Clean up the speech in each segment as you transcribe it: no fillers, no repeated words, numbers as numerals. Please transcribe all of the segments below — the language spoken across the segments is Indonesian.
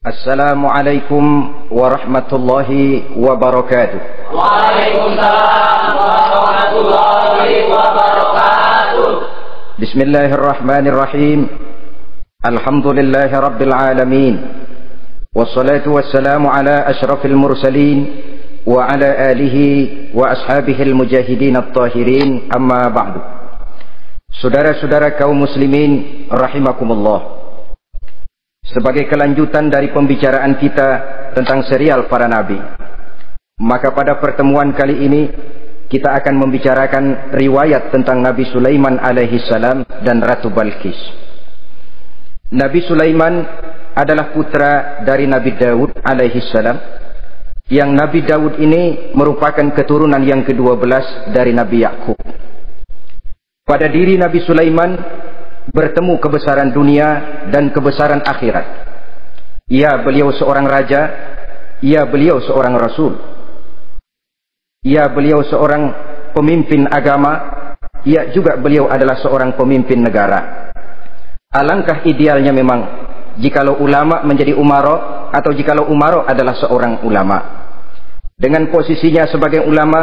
Assalamualaikum warahmatullahi wabarakatuh. Waalaikumsalam warahmatullahi wabarakatuh. Bismillahirrahmanirrahim. Alhamdulillahi rabbil alamin. Wassalatu wassalamu ala asyrafil mursalin wa ala alihi wa ashabihil mujahidin at-tahirin, amma ba'du. Saudara-saudara kaum muslimin rahimakumullah. Sebagai kelanjutan dari pembicaraan kita tentang serial para nabi, maka pada pertemuan kali ini kita akan membicarakan riwayat tentang Nabi Sulaiman alaihi salam dan Ratu Balqis. Nabi Sulaiman adalah putra dari Nabi Daud alaihi salam, yang Nabi Daud ini merupakan keturunan yang ke-12 dari Nabi Yakub. Pada diri Nabi Sulaiman bertemu kebesaran dunia dan kebesaran akhirat. Ya, beliau seorang raja. Ya, beliau seorang rasul. Ya, beliau seorang pemimpin agama. Ya, juga beliau adalah seorang pemimpin negara. Alangkah idealnya memang jikalau ulama menjadi umaro, atau jikalau umaro adalah seorang ulama. Dengan posisinya sebagai ulama,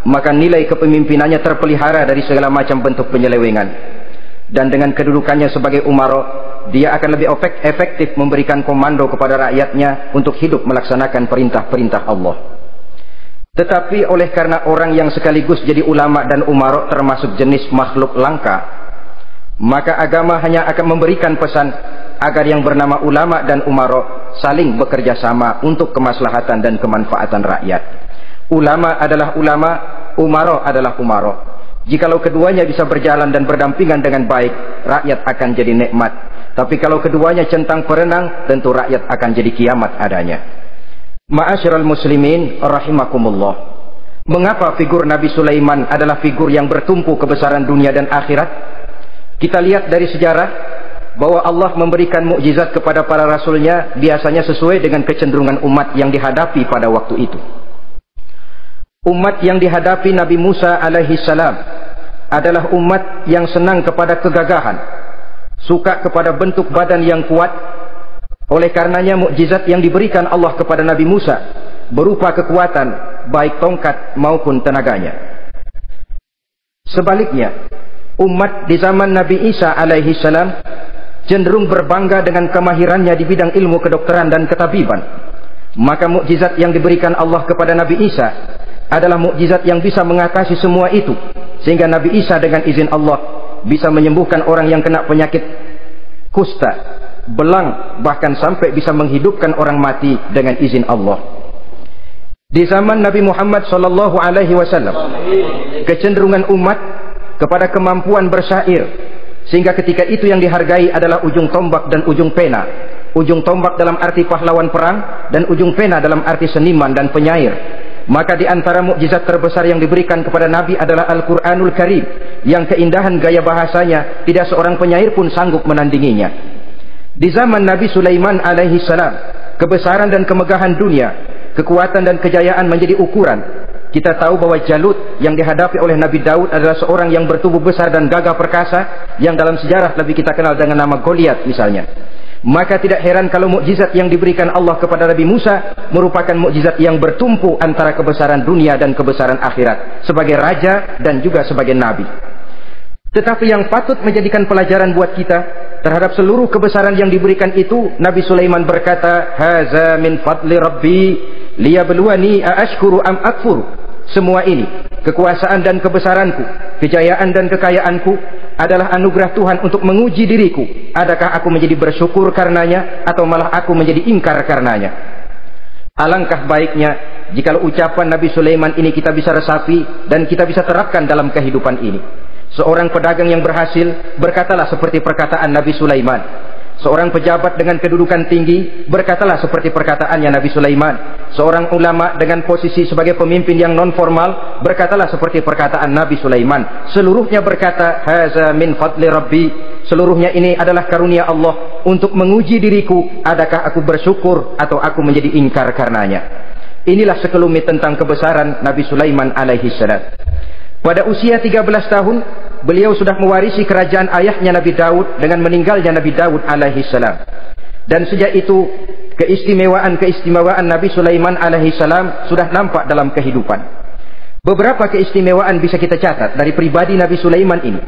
maka nilai kepemimpinannya terpelihara dari segala macam bentuk penyelewengan. Dan dengan kedudukannya sebagai umaro, dia akan lebih efektif memberikan komando kepada rakyatnya untuk hidup melaksanakan perintah-perintah Allah. Tetapi oleh karena orang yang sekaligus jadi ulama dan umaro termasuk jenis makhluk langka, maka agama hanya akan memberikan pesan agar yang bernama ulama dan umaro saling bekerja sama untuk kemaslahatan dan kemanfaatan rakyat. Ulama adalah ulama, umaro adalah umaro. Jikalau keduanya bisa berjalan dan berdampingan dengan baik, rakyat akan jadi nikmat. Tapi kalau keduanya centang perenang, tentu rakyat akan jadi kiamat adanya. Ma'asyiral muslimin rahimakumullah. Mengapa figur Nabi Sulaiman adalah figur yang bertumpu kebesaran dunia dan akhirat? Kita lihat dari sejarah bahwa Allah memberikan mukjizat kepada para rasulnya biasanya sesuai dengan kecenderungan umat yang dihadapi pada waktu itu. Umat yang dihadapi Nabi Musa alaihi salam adalah umat yang senang kepada kegagahan, suka kepada bentuk badan yang kuat. Oleh karenanya mukjizat yang diberikan Allah kepada Nabi Musa berupa kekuatan baik tongkat maupun tenaganya. Sebaliknya, umat di zaman Nabi Isa alaihi salam cenderung berbangga dengan kemahirannya di bidang ilmu kedokteran dan ketabiban. Maka mukjizat yang diberikan Allah kepada Nabi Isa adalah mukjizat yang bisa mengatasi semua itu, sehingga Nabi Isa dengan izin Allah bisa menyembuhkan orang yang kena penyakit kusta, belang, bahkan sampai bisa menghidupkan orang mati dengan izin Allah. Di zaman Nabi Muhammad sallallahu alaihi wasallam, kecenderungan umat kepada kemampuan bersyair, sehingga ketika itu yang dihargai adalah ujung tombak dan ujung pena. Ujung tombak dalam arti pahlawan perang, dan ujung pena dalam arti seniman dan penyair. Maka di antara mukjizat terbesar yang diberikan kepada Nabi adalah Al-Quranul Karim, yang keindahan gaya bahasanya tidak seorang penyair pun sanggup menandinginya. Di zaman Nabi Sulaiman alaihi salam, kebesaran dan kemegahan dunia, kekuatan dan kejayaan menjadi ukuran. Kita tahu bahwa Jalut yang dihadapi oleh Nabi Daud adalah seorang yang bertubuh besar dan gagah perkasa, yang dalam sejarah lebih kita kenal dengan nama Goliat misalnya. Maka tidak heran kalau mukjizat yang diberikan Allah kepada Nabi Musa merupakan mukjizat yang bertumpu antara kebesaran dunia dan kebesaran akhirat, sebagai raja dan juga sebagai nabi. Tetapi yang patut menjadikan pelajaran buat kita terhadap seluruh kebesaran yang diberikan itu, Nabi Sulaiman berkata, "Haza min fadli Rabbi liyabluwani aashkuru am akfur." Semua ini, kekuasaan dan kebesaranku, kejayaan dan kekayaanku, adalah anugerah Tuhan untuk menguji diriku. Adakah aku menjadi bersyukur karenanya, atau malah aku menjadi ingkar karenanya? Alangkah baiknya jikalau ucapan Nabi Sulaiman ini kita bisa resapi dan kita bisa terapkan dalam kehidupan ini. Seorang pedagang yang berhasil berkatalah seperti perkataan Nabi Sulaiman. Seorang pejabat dengan kedudukan tinggi berkatalah seperti perkataannya Nabi Sulaiman. Seorang ulama dengan posisi sebagai pemimpin yang non formal berkatalah seperti perkataan Nabi Sulaiman. Seluruhnya berkata, "Haza min fadli Rabbi." Seluruhnya ini adalah karunia Allah untuk menguji diriku, adakah aku bersyukur atau aku menjadi ingkar karenanya. Inilah sekelumit tentang kebesaran Nabi Sulaiman alaihi salam. Pada usia 13 tahun, beliau sudah mewarisi kerajaan ayahnya Nabi Daud dengan meninggalnya Nabi Daud alaihi salam. Dan sejak itu Keistimewaan Nabi Sulaiman alaihi salam sudah nampak dalam kehidupan. Beberapa keistimewaan bisa kita catat dari pribadi Nabi Sulaiman ini.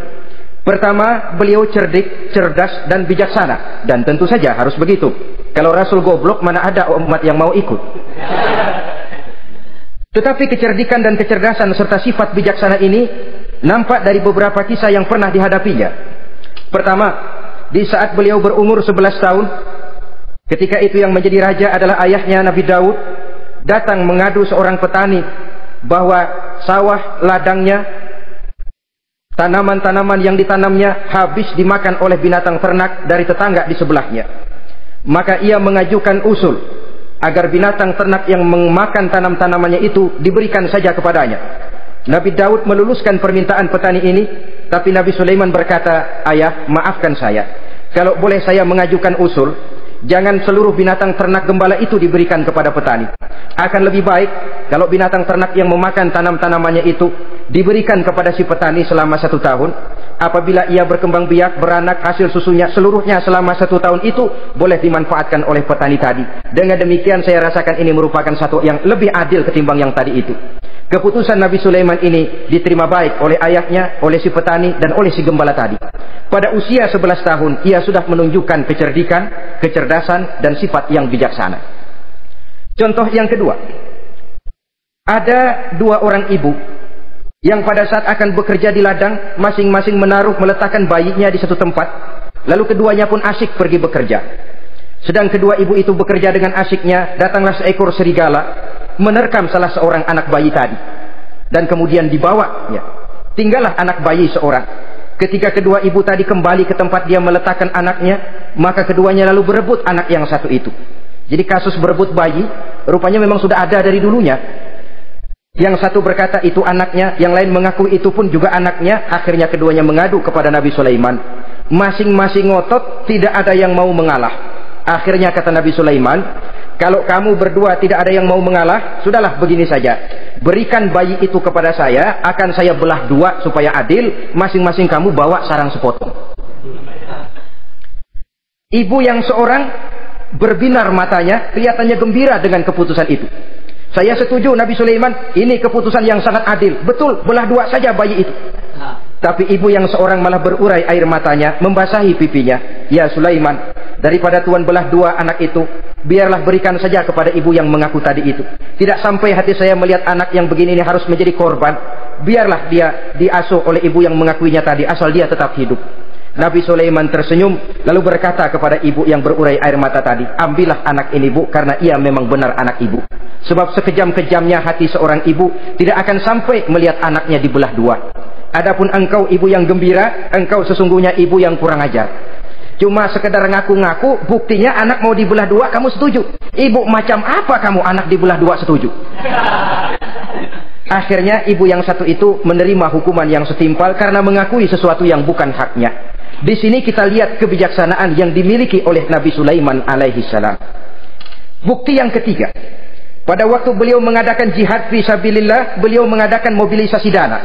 Pertama, beliau cerdik, cerdas, dan bijaksana. Dan tentu saja harus begitu. Kalau Rasul goblok, mana ada umat yang mau ikut. Tetapi kecerdikan dan kecerdasan serta sifat bijaksana ini nampak dari beberapa kisah yang pernah dihadapinya. Pertama, di saat beliau berumur 11 tahun, ketika itu yang menjadi raja adalah ayahnya Nabi Daud, datang mengadu seorang petani bahwa sawah ladangnya, tanaman-tanaman yang ditanamnya habis dimakan oleh binatang ternak dari tetangga di sebelahnya. Maka ia mengajukan usul agar binatang ternak yang memakan tanam-tanamannya itu diberikan saja kepadanya. Nabi Daud meluluskan permintaan petani ini, tapi Nabi Sulaiman berkata, "Ayah, maafkan saya. Kalau boleh saya mengajukan usul, jangan seluruh binatang ternak gembala itu diberikan kepada petani. Akan lebih baik kalau binatang ternak yang memakan tanam-tanamannya itu diberikan kepada si petani selama 1 tahun. Apabila ia berkembang biak, beranak, hasil susunya seluruhnya selama 1 tahun itu boleh dimanfaatkan oleh petani tadi. Dengan demikian saya rasakan ini merupakan satu yang lebih adil ketimbang yang tadi itu." Keputusan Nabi Sulaiman ini diterima baik oleh ayahnya, oleh si petani, dan oleh si gembala tadi. Pada usia 11 tahun, ia sudah menunjukkan kecerdikan, kecerdasan, dan sifat yang bijaksana. Contoh yang kedua, ada 2 orang ibu yang pada saat akan bekerja di ladang, masing-masing meletakkan bayinya di satu tempat, lalu keduanya pun asyik pergi bekerja. Sedang kedua ibu itu bekerja dengan asyiknya, datanglah seekor serigala menerkam salah seorang anak bayi tadi, dan kemudian dibawa, ya. Tinggallah anak bayi seorang. Ketika kedua ibu tadi kembali ke tempat dia meletakkan anaknya, maka keduanya lalu berebut anak yang satu itu. Jadi kasus berebut bayi rupanya memang sudah ada dari dulunya. Yang satu berkata itu anaknya, yang lain mengaku itu pun juga anaknya. Akhirnya keduanya mengadu kepada Nabi Sulaiman. Masing-masing ngotot, tidak ada yang mau mengalah. Akhirnya kata Nabi Sulaiman, "Kalau kamu berdua tidak ada yang mau mengalah, sudahlah begini saja. Berikan bayi itu kepada saya, akan saya belah 2 supaya adil. Masing-masing kamu bawa sarang sepotong." Ibu yang seorang berbinar matanya, kelihatannya gembira dengan keputusan itu. "Saya setuju Nabi Sulaiman, ini keputusan yang sangat adil. Betul, belah 2 saja bayi itu." Tapi ibu yang seorang malah berurai air matanya, membasahi pipinya. "Ya Sulaiman, daripada Tuhan belah 2 anak itu, biarlah berikan saja kepada ibu yang mengaku tadi itu. Tidak sampai hati saya melihat anak yang begini ini harus menjadi korban. Biarlah dia diasuh oleh ibu yang mengakuinya tadi, asal dia tetap hidup." Nabi Sulaiman tersenyum, lalu berkata kepada ibu yang berurai air mata tadi, "Ambillah anak ini, Bu, karena ia memang benar anak ibu. Sebab sekejam-kejamnya hati seorang ibu tidak akan sampai melihat anaknya dibelah 2. Adapun engkau ibu yang gembira, engkau sesungguhnya ibu yang kurang ajar. Cuma sekedar ngaku-ngaku, buktinya anak mau dibelah 2 kamu setuju. Ibu macam apa kamu anak dibelah 2 setuju?" Akhirnya ibu yang satu itu menerima hukuman yang setimpal karena mengakui sesuatu yang bukan haknya. Di sini kita lihat kebijaksanaan yang dimiliki oleh Nabi Sulaiman alaihi salam. Bukti yang ketiga, pada waktu beliau mengadakan jihad fisabilillah, beliau mengadakan mobilisasi dana.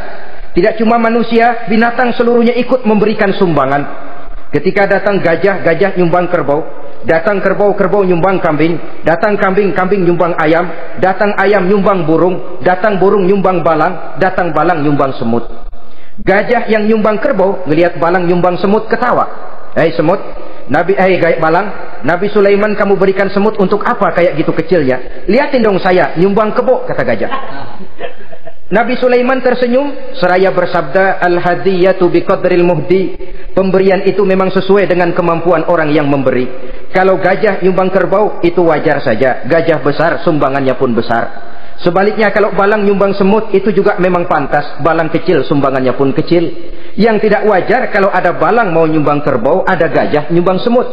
Tidak cuma manusia, binatang seluruhnya ikut memberikan sumbangan. Ketika datang gajah, gajah nyumbang kerbau. Datang kerbau, kerbau nyumbang kambing. Datang kambing, kambing nyumbang ayam. Datang ayam nyumbang burung. Datang burung nyumbang balang. Datang balang nyumbang semut. Gajah yang nyumbang kerbau ngelihat balang nyumbang semut, ketawa. "Hei semut, balang, Nabi Sulaiman kamu berikan semut untuk apa kayak gitu kecilnya? Lihatin dong saya nyumbang kebo," kata gajah. Nabi Sulaiman tersenyum seraya bersabda, "Al-hadiyatu biqadril muhdi." Pemberian itu memang sesuai dengan kemampuan orang yang memberi. Kalau gajah nyumbang kerbau itu wajar saja. Gajah besar sumbangannya pun besar. Sebaliknya kalau balang nyumbang semut itu juga memang pantas. Balang kecil sumbangannya pun kecil. Yang tidak wajar kalau ada balang mau nyumbang kerbau, ada gajah nyumbang semut.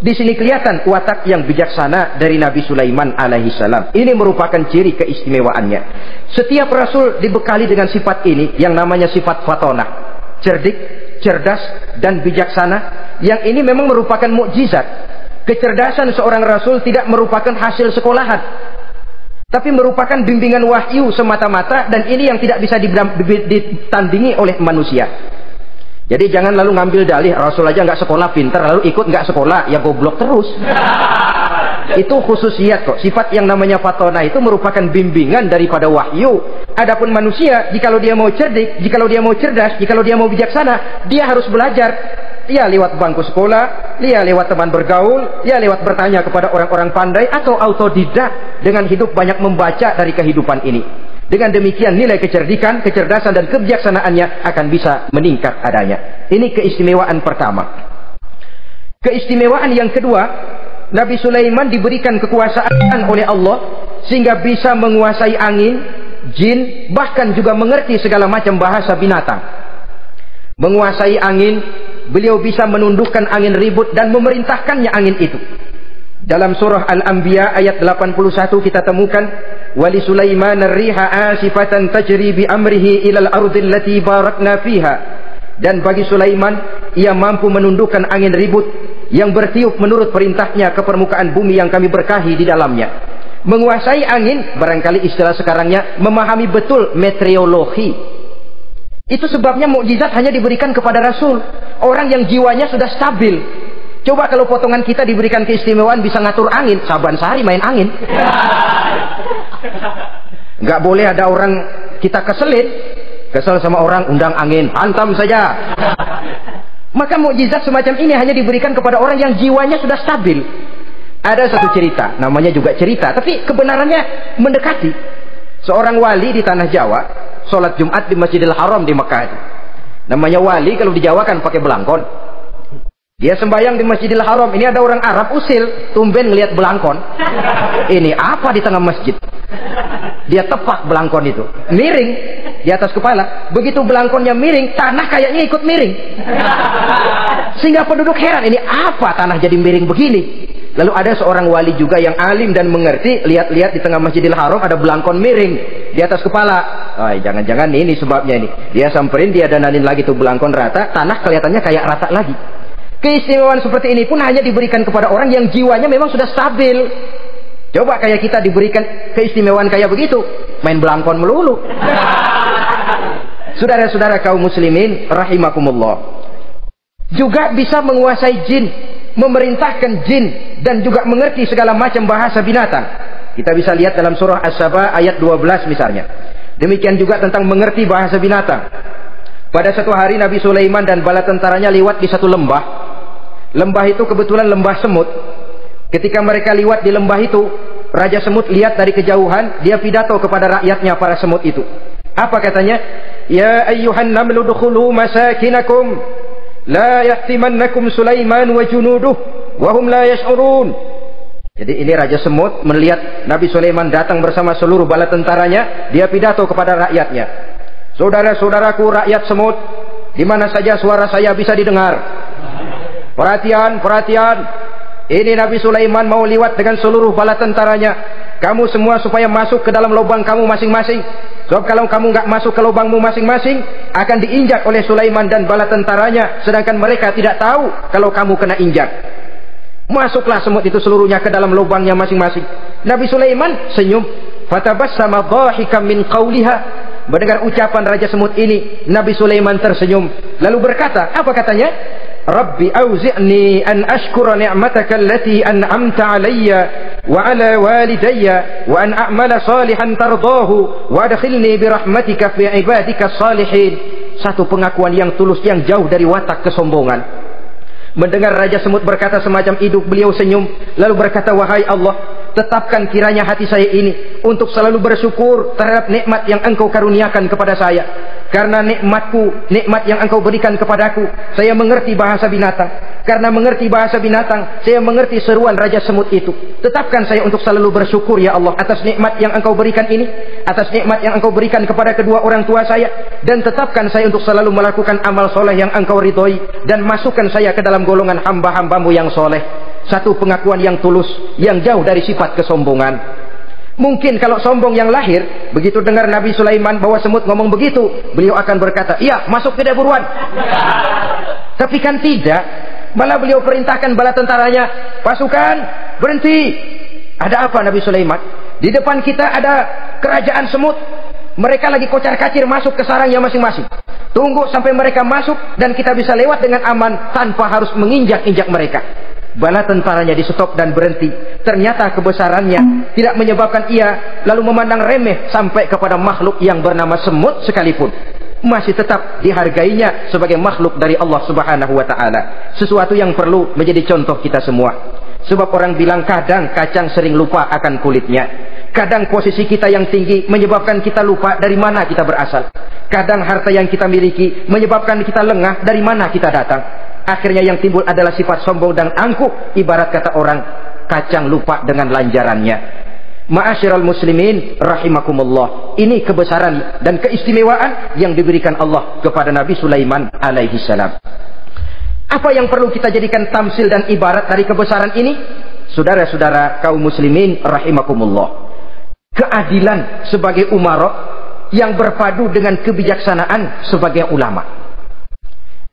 Di sini kelihatan watak yang bijaksana dari Nabi Sulaiman alaihi salam. Ini merupakan ciri keistimewaannya. Setiap rasul dibekali dengan sifat ini yang namanya sifat fatonah. Cerdik, cerdas, dan bijaksana. Yang ini memang merupakan mukjizat. Kecerdasan seorang rasul tidak merupakan hasil sekolahan, tapi merupakan bimbingan wahyu semata-mata, dan ini yang tidak bisa ditandingi oleh manusia. Jadi jangan lalu ngambil dalih Rasul aja nggak sekolah pintar, lalu ikut nggak sekolah, ya goblok terus. Itu khususiat kok. Sifat yang namanya fatona itu merupakan bimbingan daripada wahyu. Adapun manusia, jikalau dia mau cerdik, jikalau dia mau cerdas, jikalau dia mau bijaksana, dia harus belajar. Ya lewat bangku sekolah, ya lewat teman bergaul, ya lewat bertanya kepada orang-orang pandai, atau autodidak dengan hidup banyak membaca dari kehidupan ini. Dengan demikian nilai kecerdikan, kecerdasan dan kebijaksanaannya akan bisa meningkat adanya. Ini keistimewaan pertama. Keistimewaan yang kedua, Nabi Sulaiman diberikan kekuasaan oleh Allah sehingga bisa menguasai angin, jin, bahkan juga mengerti segala macam bahasa binatang. Menguasai angin, beliau bisa menundukkan angin ribut dan memerintahkannya angin itu. Dalam surah Al-Anbiya ayat 81 kita temukan, wali Sulaiman ar-riha asifatan tajri bi amrihi ilal ardil lati barakna fiha. Dan bagi Sulaiman, ia mampu menundukkan angin ribut yang bertiup menurut perintahnya ke permukaan bumi yang kami berkahi di dalamnya. Menguasai angin, barangkali istilah sekarangnya, memahami betul meteorologi. Itu sebabnya mukjizat hanya diberikan kepada Rasul, orang yang jiwanya sudah stabil. Coba kalau potongan kita diberikan keistimewaan bisa ngatur angin, Saban sehari main angin. Nggak boleh ada orang kita kesel sama orang, undang angin, hantam saja. Maka mukjizat semacam ini hanya diberikan kepada orang yang jiwanya sudah stabil. Ada satu cerita, namanya juga cerita, tapi kebenarannya mendekati. Seorang wali di tanah Jawa sholat Jumat di Masjidil Haram di Mekah itu. Namanya wali kalau di Jawa kan pakai belangkon. Dia sembahyang di Masjidil Haram. Ini ada orang Arab usil, tumben ngelihat belangkon. Ini apa di tengah masjid? Dia tepak belangkon itu, miring di atas kepala. Begitu belangkonnya miring, tanah kayaknya ikut miring. Sehingga penduduk heran, ini apa tanah jadi miring begini? Lalu ada seorang wali juga yang alim dan mengerti, lihat-lihat di tengah Masjidil Haram ada belangkon miring di atas kepala. Jangan-jangan ini sebabnya ini. Dia samperin, dia dananin lagi tuh belangkon rata, tanah kelihatannya kayak rata lagi. Keistimewaan seperti ini pun hanya diberikan kepada orang yang jiwanya memang sudah stabil. Coba kayak kita diberikan keistimewaan kayak begitu, main belangkon melulu. Saudara-saudara kaum muslimin rahimakumullah, juga bisa menguasai jin, memerintahkan jin, dan juga mengerti segala macam bahasa binatang. Kita bisa lihat dalam surah As-Saba ayat 12 misalnya. Demikian juga tentang mengerti bahasa binatang. Pada satu hari Nabi Sulaiman dan bala tentaranya lewat di satu lembah. Lembah itu kebetulan lembah semut. Ketika mereka lewat di lembah itu, Raja Semut lihat dari kejauhan, dia pidato kepada rakyatnya para semut itu. Apa katanya? Ya ayyuhan namlu dukhulu masakinakum la yahtimannakum Sulaiman wa junuduh wa hum la yash'urun. Jadi ini Raja Semut melihat Nabi Sulaiman datang bersama seluruh bala tentaranya, dia pidato kepada rakyatnya. Saudara-saudaraku rakyat semut, di mana saja suara saya bisa didengar. Perhatian, perhatian. Ini Nabi Sulaiman mau liwat dengan seluruh bala tentaranya. Kamu semua supaya masuk ke dalam lubang kamu masing-masing. Sebab kalau kamu nggak masuk ke lubangmu masing-masing, akan diinjak oleh Sulaiman dan bala tentaranya. Sedangkan mereka tidak tahu kalau kamu kena injak. Masuklah semut itu seluruhnya ke dalam lubangnya masing-masing. Nabi Sulaiman senyum. Fatabassama dhahikan min qawliha. Mendengar ucapan Raja Semut ini, Nabi Sulaiman tersenyum. Lalu berkata, apa katanya? Rabbi auzi'ni an ashkura ni'mataka allati an'amta alayya wa ala walidayya wa an a'mala salihan tardahu wa adkhilni birahmatika fi ibadika salihin. Satu pengakuan yang tulus yang jauh dari watak kesombongan. Mendengar Raja Semut berkata semacam itu, beliau senyum lalu berkata, wahai Allah, tetapkan kiranya hati saya ini untuk selalu bersyukur terhadap nikmat yang Engkau karuniakan kepada saya. Karena nikmatku, nikmat yang Engkau berikan kepadaku, saya mengerti bahasa binatang. Karena mengerti bahasa binatang, saya mengerti seruan Raja Semut itu. Tetapkan saya untuk selalu bersyukur ya Allah atas nikmat yang Engkau berikan ini, atas nikmat yang Engkau berikan kepada kedua orang tua saya, dan tetapkan saya untuk selalu melakukan amal soleh yang Engkau ridhoi, dan masukkan saya ke dalam golongan hamba-hambamu yang soleh. Satu pengakuan yang tulus, yang jauh dari sifat kesombongan. Mungkin kalau sombong yang lahir, begitu dengar Nabi Sulaiman bahwa semut ngomong begitu, beliau akan berkata, iya masuk tidak buruan. Tapi kan tidak, malah beliau perintahkan bala tentaranya, pasukan berhenti. Ada apa Nabi Sulaiman? Di depan kita ada kerajaan semut, mereka lagi kocar-kacir masuk ke sarangnya masing-masing. Tunggu sampai mereka masuk dan kita bisa lewat dengan aman tanpa harus menginjak-injak mereka. Bala tentaranya di stop dan berhenti. Ternyata kebesarannya tidak menyebabkan ia lalu memandang remeh sampai kepada makhluk yang bernama semut sekalipun. Masih tetap dihargainya sebagai makhluk dari Allah Subhanahu wa ta'ala. Sesuatu yang perlu menjadi contoh kita semua. Sebab orang bilang kadang kacang sering lupa akan kulitnya. Kadang posisi kita yang tinggi menyebabkan kita lupa dari mana kita berasal. Kadang harta yang kita miliki menyebabkan kita lengah dari mana kita datang. Akhirnya yang timbul adalah sifat sombong dan angkuh. Ibarat kata orang, kacang lupa dengan lanjarannya. Ma'asyiral muslimin rahimakumullah. Ini kebesaran dan keistimewaan yang diberikan Allah kepada Nabi Sulaiman alaihi salam. Apa yang perlu kita jadikan tamsil dan ibarat dari kebesaran ini? Saudara-saudara kaum muslimin rahimakumullah. Keadilan sebagai umara yang berpadu dengan kebijaksanaan sebagai ulama.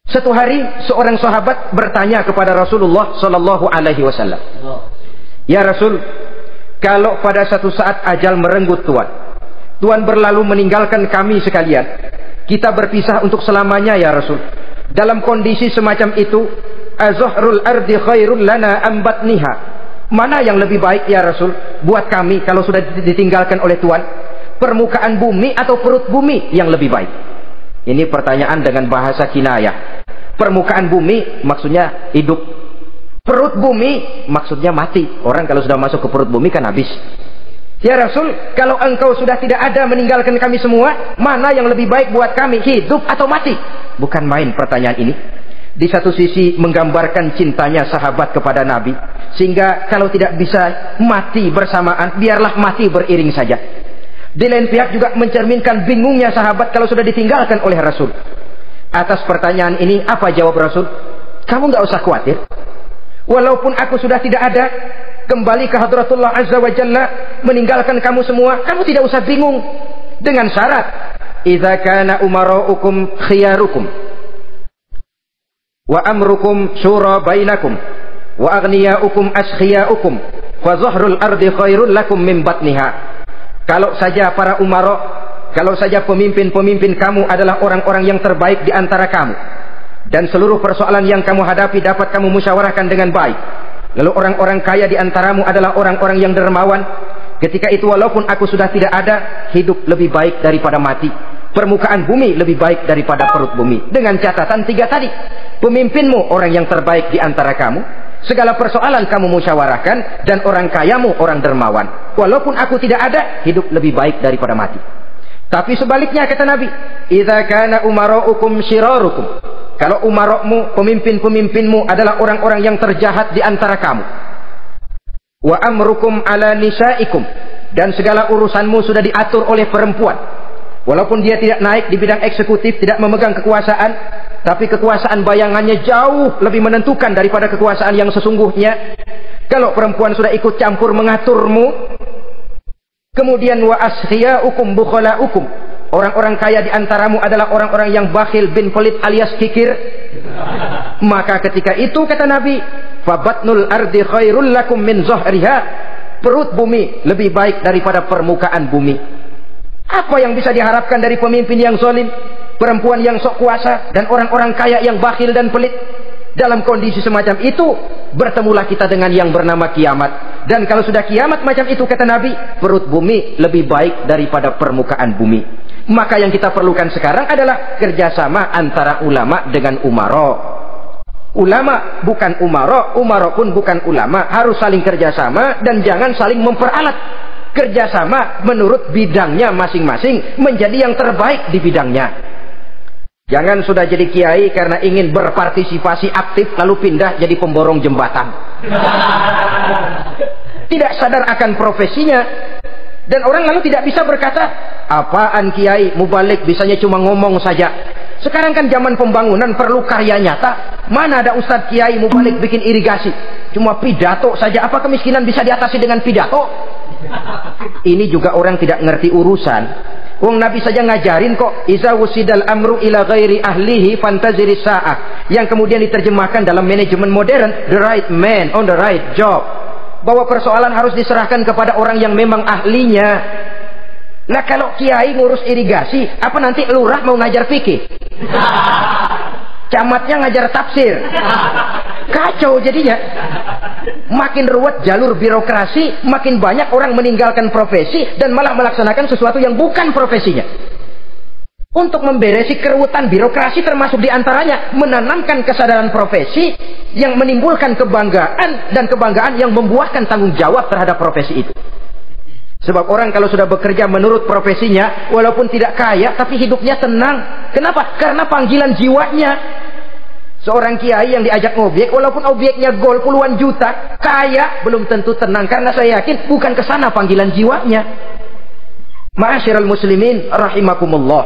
Satu hari seorang sahabat bertanya kepada Rasulullah sallallahu alaihi wasallam, "Ya Rasul, kalau pada satu saat ajal merenggut Tuhan berlalu meninggalkan kami sekalian, kita berpisah untuk selamanya ya Rasul. Dalam kondisi semacam itu, azuhrul ardi khairul lana am batniha? Mana yang lebih baik ya Rasul buat kami kalau sudah ditinggalkan oleh Tuhan? Permukaan bumi atau perut bumi yang lebih baik?" Ini pertanyaan dengan bahasa kinayah. Permukaan bumi maksudnya hidup. Perut bumi maksudnya mati. Orang kalau sudah masuk ke perut bumi kan habis. "Ya Rasul, kalau engkau sudah tidak ada meninggalkan kami semua, mana yang lebih baik buat kami, hidup atau mati?" Bukan main pertanyaan ini. Di satu sisi menggambarkan cintanya sahabat kepada Nabi, sehingga kalau tidak bisa mati bersamaan, biarlah mati beriring saja. Di lain pihak juga mencerminkan bingungnya sahabat kalau sudah ditinggalkan oleh Rasul. Atas pertanyaan ini apa jawab Rasul? "Kamu nggak usah khawatir. Walaupun aku sudah tidak ada, kembali ke hadratullah azza wa jalla, meninggalkan kamu semua, kamu tidak usah bingung. Dengan syarat, idza kana umara'ukum khiyarukum wa amrukum syura bainakum wa aghniya'ukum askhiya'ukum fa zahrul ardi khairul lakum min batniha." Kalau saja para umara, kalau saja pemimpin-pemimpin kamu adalah orang-orang yang terbaik di antara kamu, dan seluruh persoalan yang kamu hadapi dapat kamu musyawarahkan dengan baik, lalu orang-orang kaya di antaramu adalah orang-orang yang dermawan, ketika itu walaupun aku sudah tidak ada, hidup lebih baik daripada mati. Permukaan bumi lebih baik daripada perut bumi. Dengan catatan 3 tadi. Pemimpinmu orang yang terbaik di antara kamu, segala persoalan kamu musyawarahkan, dan orang kayamu orang dermawan. Walaupun aku tidak ada, hidup lebih baik daripada mati. Tapi sebaliknya kata Nabi, idza kana umara'ukum syirarukum. Kalau umara'mu, pemimpin-pemimpinmu adalah orang-orang yang terjahat di antara kamu. Wa amrukum ala nisaikum, dan segala urusanmu sudah diatur oleh perempuan. Walaupun dia tidak naik di bidang eksekutif, tidak memegang kekuasaan, tapi kekuasaan bayangannya jauh lebih menentukan daripada kekuasaan yang sesungguhnya. Kalau perempuan sudah ikut campur mengaturmu, kemudian wa askhiyaukum bukhalaukum, orang-orang kaya di antaramu adalah orang-orang yang bakhil bin pelit alias kikir, maka ketika itu kata Nabi, fabatnul ardi khairul lakum min zahriha, perut bumi lebih baik daripada permukaan bumi. Apa yang bisa diharapkan dari pemimpin yang zalim, perempuan yang sok kuasa, dan orang-orang kaya yang bakhil dan pelit? Dalam kondisi semacam itu, bertemulah kita dengan yang bernama kiamat. Dan kalau sudah kiamat macam itu kata Nabi, perut bumi lebih baik daripada permukaan bumi. Maka yang kita perlukan sekarang adalah kerjasama antara ulama dengan umara. Ulama bukan umara, umara pun bukan ulama. Harus saling kerjasama dan jangan saling memperalat. Kerjasama menurut bidangnya masing-masing, menjadi yang terbaik di bidangnya. Jangan sudah jadi kiai karena ingin berpartisipasi aktif lalu pindah jadi pemborong jembatan. Tidak sadar akan profesinya. Dan orang lalu tidak bisa berkata, apaan kiai mubalik bisanya cuma ngomong saja. Sekarang kan zaman pembangunan perlu karya nyata. Mana ada ustadz kiai mubalik bikin irigasi, cuma pidato saja. Apa kemiskinan bisa diatasi dengan pidato? Ini juga orang tidak ngerti urusan. Wong Nabi saja ngajarin kok, iza wusidal amru ila ghairi ahlihi fantaziri sa'ah, yang kemudian diterjemahkan dalam manajemen modern, the right man on the right job, bahwa persoalan harus diserahkan kepada orang yang memang ahlinya. Nah kalau kiai ngurus irigasi, apa nanti lurah mau ngajar fikih, camatnya ngajar tafsir, Kacau jadinya. Makin ruwet jalur birokrasi, makin banyak orang meninggalkan profesi dan malah melaksanakan sesuatu yang bukan profesinya. Untuk memberesi keruwetan birokrasi termasuk diantaranya menanamkan kesadaran profesi yang menimbulkan kebanggaan dan kebanggaan yang membuahkan tanggung jawab terhadap profesi itu. Sebab orang kalau sudah bekerja menurut profesinya, walaupun tidak kaya tapi hidupnya tenang. Kenapa? Karena panggilan jiwanya. Seorang kiai yang diajak ngobjek, walaupun objeknya gol puluhan juta, kaya belum tentu tenang, karena saya yakin bukan ke sana panggilan jiwanya. Ma'asyiral muslimin rahimakumullah.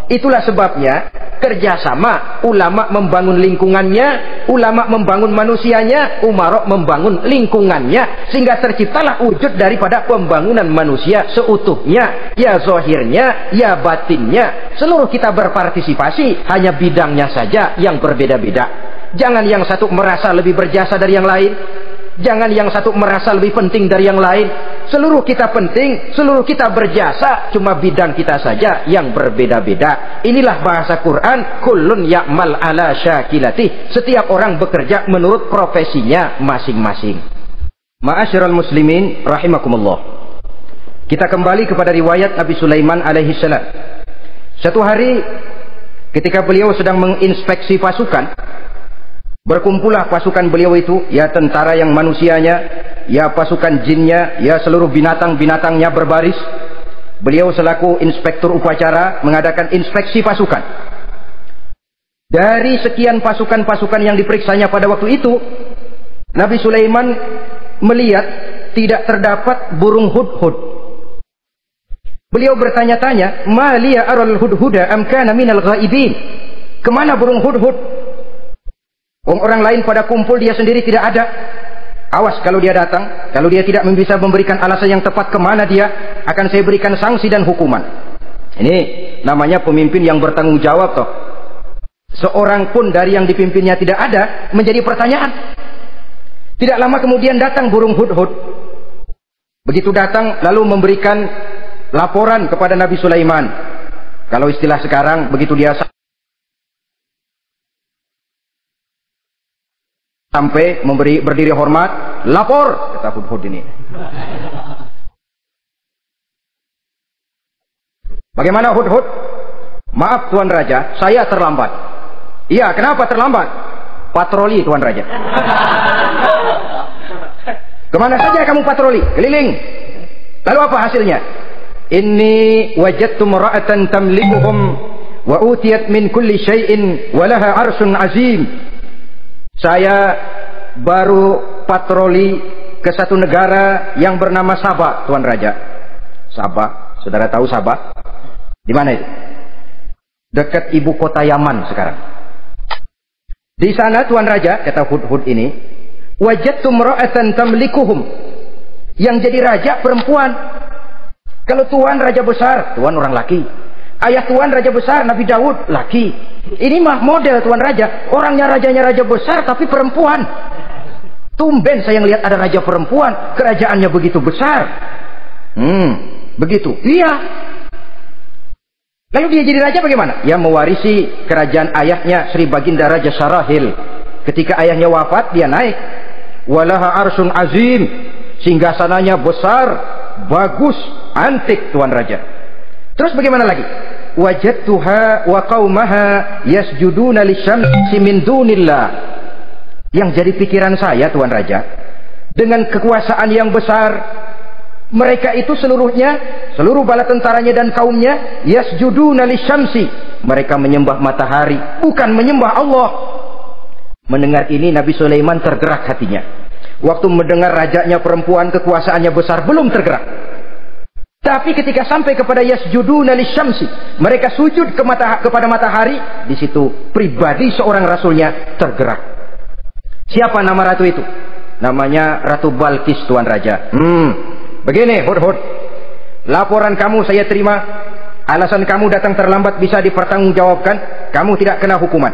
Itulah sebabnya kerjasama, ulama membangun lingkungannya, ulama membangun manusianya, umarok membangun lingkungannya, sehingga terciptalah wujud daripada pembangunan manusia seutuhnya, ya zahirnya, ya batinnya. Seluruh kita berpartisipasi, hanya bidangnya saja yang berbeda-beda. Jangan yang satu merasa lebih berjasa dari yang lain, jangan yang satu merasa lebih penting dari yang lain. Seluruh kita penting, seluruh kita berjasa, cuma bidang kita saja yang berbeda-beda. Inilah bahasa Quran, kullun ya'mal ala syakilati. Setiap orang bekerja menurut profesinya masing-masing. Ma'asyiral muslimin rahimakumullah. Kita kembali kepada riwayat Nabi Sulaiman alaihi salam. Satu hari ketika beliau sedang menginspeksi pasukan, berkumpullah pasukan beliau itu, ya tentara yang manusianya, ya pasukan jinnya, ya seluruh binatang-binatangnya berbaris. Beliau selaku inspektur upacara mengadakan inspeksi pasukan. Dari sekian pasukan-pasukan yang diperiksanya pada waktu itu, Nabi Sulaiman melihat tidak terdapat burung hudhud. Beliau bertanya-tanya, "Ma liya aral hudhuda am kana minal ghaibin?" Kemana burung hudhud? Orang lain pada kumpul, dia sendiri tidak ada. Awas kalau dia datang, kalau dia tidak bisa memberikan alasan yang tepat kemana dia, akan saya berikan sanksi dan hukuman. Ini namanya pemimpin yang bertanggung jawab toh. Seorang pun dari yang dipimpinnya tidak ada, menjadi pertanyaan. Tidak lama kemudian datang burung hudhud. Begitu datang lalu memberikan laporan kepada Nabi Sulaiman. Kalau istilah sekarang, begitu dia sampai berdiri hormat, lapor, kata hudhud ini. Bagaimana hudhud? Maaf Tuan Raja, saya terlambat. Iya, kenapa terlambat? Patroli Tuan Raja. Kemana saja kamu patroli? Keliling. Lalu apa hasilnya? Inni wajadtu mar'atan tamlikuhum wa utiyat min kulli syai'in wa laha arsun azim. Saya baru patroli ke satu negara yang bernama Sabah, Tuan Raja. Sabah, saudara tahu Sabah? Di mana itu? Dekat ibu kota Yaman sekarang. Di sana Tuan Raja, kata hudhud ini, wajadtu imra'atan tamlikuhum. Yang jadi raja perempuan. Kalau Tuan raja besar, Tuan orang laki. Ayah Tuan raja besar, Nabi Daud, laki. Ini mah model Tuan Raja. Orangnya rajanya raja besar tapi perempuan. Tumben saya ngelihat ada raja perempuan, kerajaannya begitu besar. Begitu. Iya. Lalu dia jadi raja bagaimana? Ya mewarisi kerajaan ayahnya Sri Baginda Raja Sarahil. Ketika ayahnya wafat, dia naik. Walaha arsun azim. Singgasananya besar, bagus, antik Tuan Raja. Terus bagaimana lagi? Wajadtuha wa qaumaha yasjuduna lisyamsi min dunillah. Yang jadi pikiran saya Tuan Raja, dengan kekuasaan yang besar, mereka itu seluruhnya, seluruh bala tentaranya dan kaumnya, yasjuduna lisyamsi, mereka menyembah matahari, bukan menyembah Allah. Mendengar ini Nabi Sulaiman tergerak hatinya. Waktu mendengar rajanya perempuan, kekuasaannya besar, belum tergerak. Tapi ketika sampai kepada yasjuduna lisyamsi, mereka sujud kepada matahari, di situ pribadi seorang rasulnya tergerak. Siapa nama ratu itu? Namanya Ratu Balkis Tuan Raja. Begini hudhud, laporan kamu saya terima. Alasan kamu datang terlambat bisa dipertanggungjawabkan. Kamu tidak kena hukuman.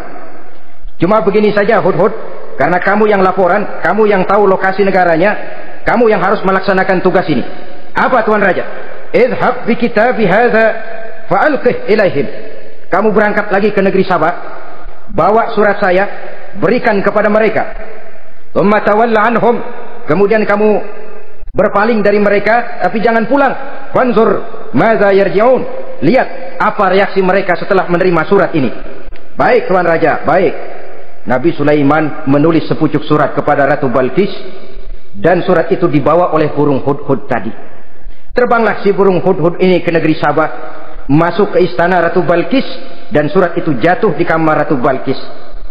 Cuma begini saja hudhud, karena kamu yang laporan, kamu yang tahu lokasi negaranya, kamu yang harus melaksanakan tugas ini. Apa Tuan Raja? Idhab bi kitabi hadza fa'alqih ilaihim. Kamu berangkat lagi ke negeri Sabah, bawa surat saya, berikan kepada mereka. Tsumma tawalla anhum, kemudian kamu berpaling dari mereka, tapi jangan pulang. Fanzur madza yarji'un, lihat apa reaksi mereka setelah menerima surat ini. Baik Tuan Raja, baik. Nabi Sulaiman menulis sepucuk surat kepada Ratu Balqis, dan surat itu dibawa oleh burung hudhud tadi. Terbanglah si burung hudhud ini ke negeri Sabah, masuk ke istana Ratu Balqis, dan surat itu jatuh di kamar Ratu Balqis.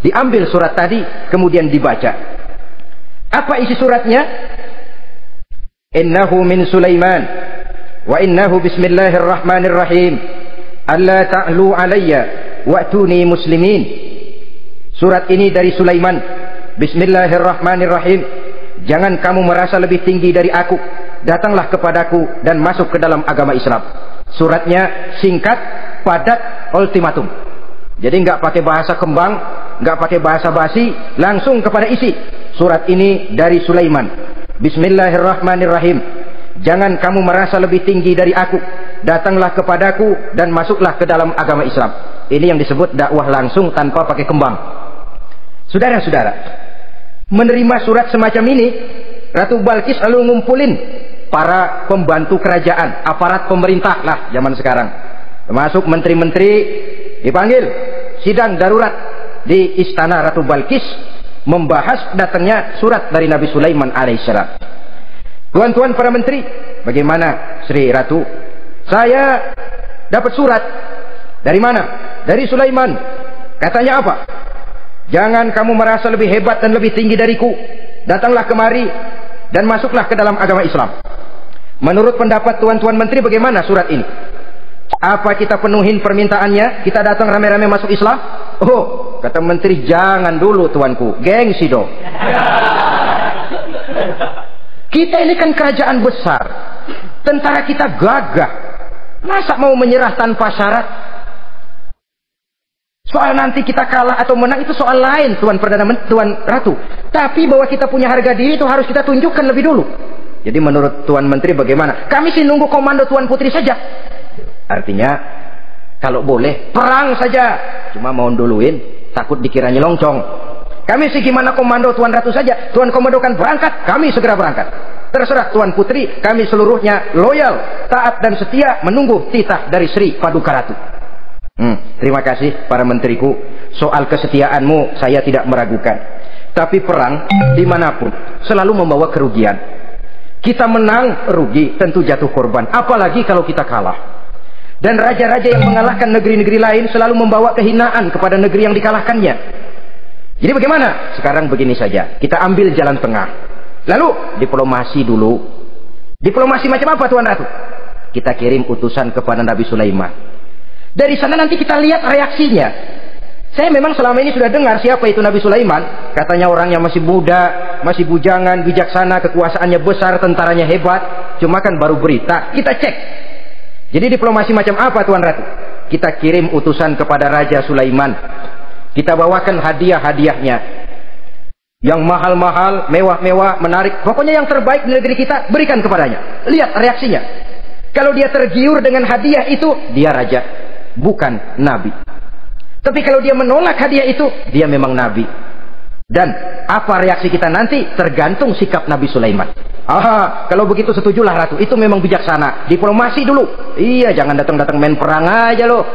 Diambil surat tadi, kemudian dibaca. Apa isi suratnya? Innahu min Sulaiman wa innahu bismillahirrahmanirrahim alla ta'lu alayya wa'tuni muslimin. Surat ini dari Sulaiman. Bismillahirrahmanirrahim. Jangan kamu merasa lebih tinggi dari aku. Datanglah kepadaku dan masuk ke dalam agama Islam. Suratnya singkat, padat, ultimatum. Jadi nggak pakai bahasa kembang, nggak pakai bahasa basi, langsung kepada isi. Surat ini dari Sulaiman. Bismillahirrahmanirrahim. Jangan kamu merasa lebih tinggi dari aku. Datanglah kepadaku dan masuklah ke dalam agama Islam. Ini yang disebut dakwah langsung tanpa pakai kembang. Saudara-saudara, menerima surat semacam ini, Ratu Balqis lalu ngumpulin para pembantu kerajaan, aparat pemerintah lah zaman sekarang, termasuk menteri-menteri, dipanggil sidang darurat di istana Ratu Balqis, membahas datangnya surat dari Nabi Sulaiman alaihissalam. Tuan-tuan para menteri, bagaimana Sri Ratu? Saya dapat surat. Dari mana? Dari Sulaiman. Katanya apa? Jangan kamu merasa lebih hebat dan lebih tinggi dariku. Datanglah kemari dan masuklah ke dalam agama Islam. Menurut pendapat tuan-tuan menteri, bagaimana surat ini? Apa kita penuhin permintaannya? Kita datang rame-rame masuk Islam? Oh, kata menteri, jangan dulu tuanku, gengsi dong. Kita ini kan kerajaan besar, tentara kita gagah, masa mau menyerah tanpa syarat? Soal nanti kita kalah atau menang itu soal lain, Tuan Perdana Menteri, Tuan Ratu. Tapi bahwa kita punya harga diri itu harus kita tunjukkan lebih dulu. Jadi menurut Tuan Menteri bagaimana? Kami sih nunggu komando Tuan Putri saja. Artinya kalau boleh perang saja, cuma mau duluin, takut dikiranya longcong. Kami sih gimana komando Tuan Ratu saja. Tuan komandokan berangkat, kami segera berangkat. Terserah Tuan Putri, kami seluruhnya loyal, taat dan setia menunggu titah dari Sri Paduka Ratu. Terima kasih para menteriku. Soal kesetiaanmu saya tidak meragukan. Tapi perang dimanapun selalu membawa kerugian. Kita menang rugi, tentu jatuh korban. Apalagi kalau kita kalah. Dan raja-raja yang mengalahkan negeri-negeri lain selalu membawa kehinaan kepada negeri yang dikalahkannya. Jadi bagaimana? Sekarang begini saja, kita ambil jalan tengah. Lalu diplomasi dulu. Diplomasi macam apa Tuan Ratu? Kita kirim utusan kepada Nabi Sulaiman. Dari sana nanti kita lihat reaksinya. Saya memang selama ini sudah dengar siapa itu Nabi Sulaiman. Katanya orangnya masih muda, masih bujangan, bijaksana, kekuasaannya besar, tentaranya hebat. Cuma kan baru berita, kita cek. Jadi diplomasi macam apa Tuan Ratu? Kita kirim utusan kepada Raja Sulaiman. Kita bawakan hadiah-hadiahnya. Yang mahal-mahal, mewah-mewah, menarik. Pokoknya yang terbaik di negeri kita, berikan kepadanya. Lihat reaksinya. Kalau dia tergiur dengan hadiah itu, dia raja. Bukan nabi. Tapi kalau dia menolak hadiah itu, dia memang nabi. Dan apa reaksi kita nanti tergantung sikap Nabi Sulaiman. Aha, kalau begitu setujulah Ratu, itu memang bijaksana. Diplomasi dulu. Iya, jangan datang-datang main perang aja loh.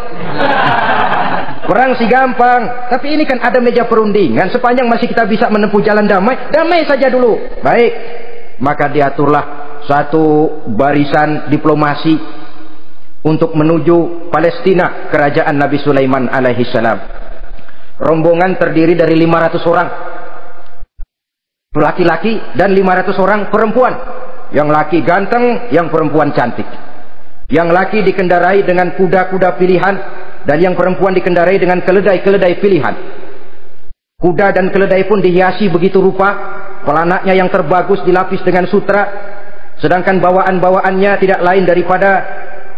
Perang sih gampang, tapi ini kan ada meja perundingan. Sepanjang masih kita bisa menempuh jalan damai, damai saja dulu. Baik, maka diaturlah satu barisan diplomasi untuk menuju Palestina, kerajaan Nabi Sulaiman alaihi salam. Rombongan terdiri dari 500 orang laki-laki dan 500 orang perempuan. Yang laki ganteng, yang perempuan cantik. Yang laki dikendarai dengan kuda-kuda pilihan, dan yang perempuan dikendarai dengan keledai-keledai pilihan. Kuda dan keledai pun dihiasi begitu rupa, pelanaknya yang terbagus dilapis dengan sutra, sedangkan bawaan-bawaannya tidak lain daripada